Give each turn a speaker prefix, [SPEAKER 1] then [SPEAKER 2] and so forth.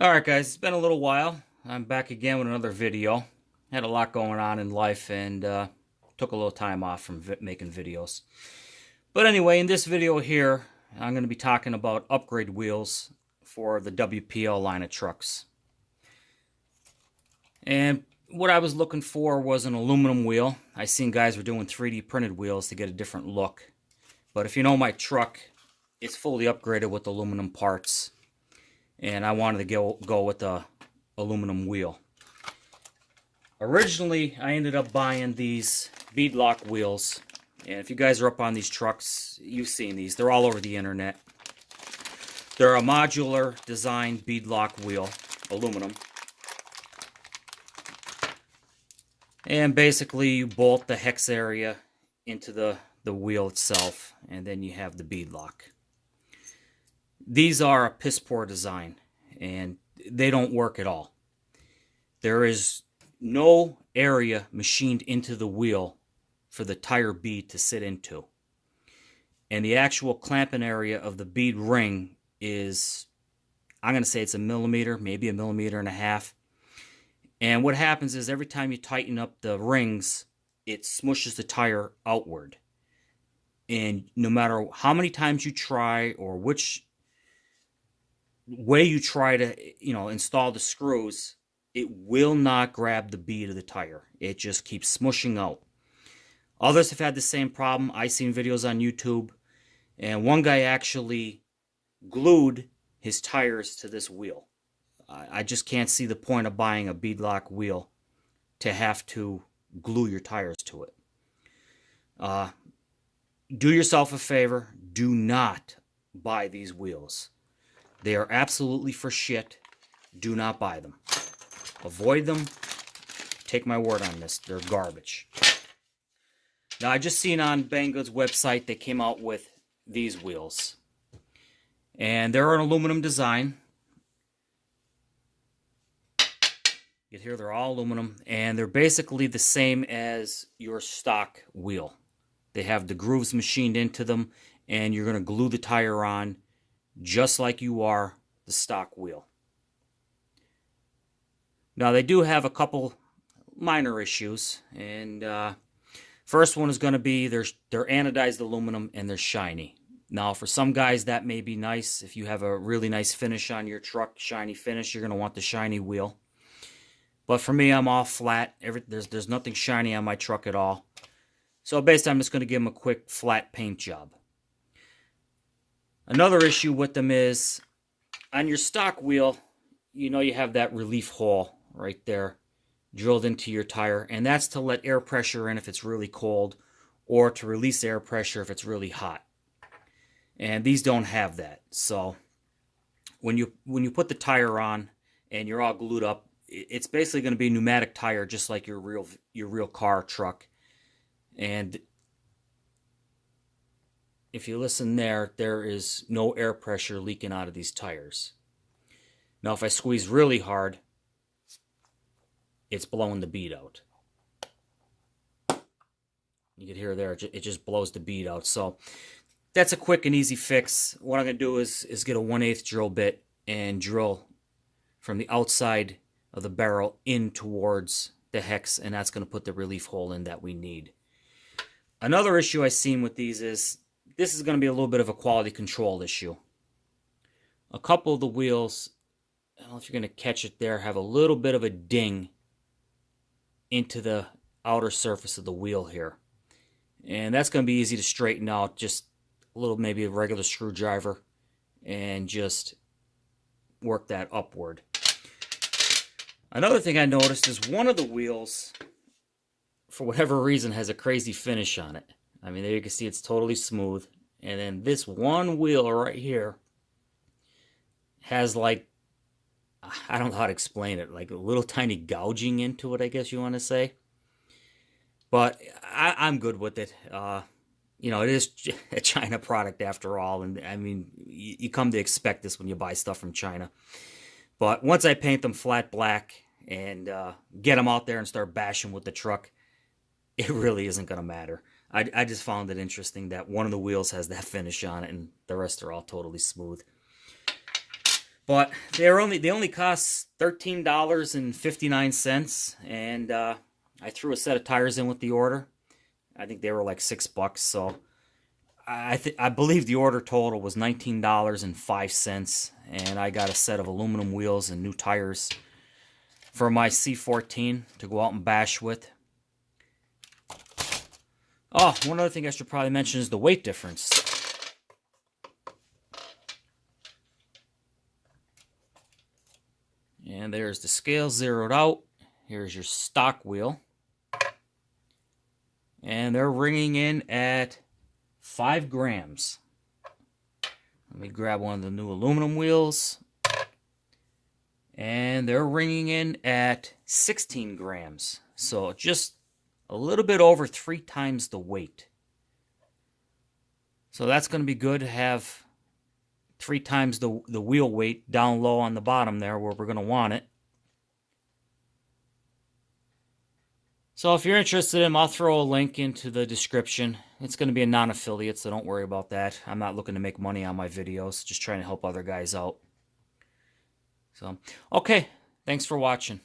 [SPEAKER 1] Alright guys, it's been a little while. I'm back again with another video. Had a lot going on in life and took a little time off from making videos. But anyway, in this video here, I'm going to be talking about upgrade wheels for the WPL line of trucks. And what I was looking for was an aluminum wheel. I seen guys were doing 3D printed wheels to get a different look. But if you know my truck, it's fully upgraded with aluminum parts. And I wanted to go with the aluminum wheel. Originally, I ended up buying these Beadlock wheels. And if you guys are up on these trucks, you've seen these. They're all over the internet. They're a modular design Beadlock wheel, aluminum. And basically, you bolt the hex area into the wheel itself, and then you have the beadlock. These are a piss poor design, and they don't work at all. There is no area machined into the wheel for the tire bead to sit into. And the actual clamping area of the bead ring is, I'm going to say it's a millimeter, maybe a millimeter and a half. And what happens is every time you tighten up the rings, it smushes the tire outward. And no matter how many times you try or which way you try to, install the screws, it will not grab the bead of the tire. It just keeps smushing out. Others have had the same problem. I've seen videos on YouTube, and one guy actually glued his tires to this wheel. I just can't see the point of buying a beadlock wheel to have to glue your tires to it. Do yourself a favor. Do not buy these wheels. They are absolutely for shit. Do not buy them. Avoid them. Take my word on this. They're garbage. Now, I just seen on Banggood's website they came out with these wheels. And they're an aluminum design. You hear they're all aluminum. And they're basically the same as your stock wheel. They have the grooves machined into them. And you're going to glue the tire on just like you are the stock wheel. Now, they do have a couple minor issues, and first one is going to be they're anodized aluminum and they're shiny. Now, for some guys, that may be nice. If you have a really nice finish on your truck, shiny finish, you're going to want the shiny wheel. But for me, I'm all flat. There's nothing shiny on my truck at all. So basically, I'm just going to give them a quick flat paint job. Another issue with them is, on your stock wheel, you have that relief hole right there drilled into your tire, and that's to let air pressure in if it's really cold, or to release air pressure if it's really hot. And these don't have that. So when you put the tire on and you're all glued up, it's basically going to be a pneumatic tire, just like your real car, truck. And if you listen there is no air pressure leaking out of these tires. Now, if I squeeze really hard, it's blowing the bead out. You can hear there, it just blows the bead out. So that's a quick and easy fix. What I'm going to do is get a 1/8 drill bit and drill from the outside of the barrel in towards the hex, and that's going to put the relief hole in that we need. Another issue I've seen with these is, this is going to be a little bit of a quality control issue. A couple of the wheels, I don't know if you're going to catch it there, have a little bit of a ding into the outer surface of the wheel here. And that's going to be easy to straighten out. Just a little, maybe a regular screwdriver, and just work that upward. Another thing I noticed is one of the wheels, for whatever reason, has a crazy finish on it. I mean, there you can see it's totally smooth. And then this one wheel right here has, like, I don't know how to explain it, like a little tiny gouging into it, I guess you want to say. But I'm good with it. It is a China product after all. And I mean, you come to expect this when you buy stuff from China. But once I paint them flat black and get them out there and start bashing with the truck, it really isn't going to matter. I just found it interesting that one of the wheels has that finish on it and the rest are all totally smooth. But they only cost $13.59, and I threw a set of tires in with the order. I think they were like $6, so I believe the order total was $19.05, and I got a set of aluminum wheels and new tires for my C-14 to go out and bash with. Oh, one other thing I should probably mention is the weight difference. And there's the scale zeroed out. Here's your stock wheel. And they're ringing in at 5 grams. Let me grab one of the new aluminum wheels. And they're ringing in at 16 grams. So just a little bit over 3 times the weight. So that's going to be good to have 3 times the wheel weight down low on the bottom there where we're going to want it. So if you're interested in them, I'll throw a link into the description. It's going to be a non-affiliate, so don't worry about that. I'm not looking to make money on my videos, just trying to help other guys out. So, okay, thanks for watching.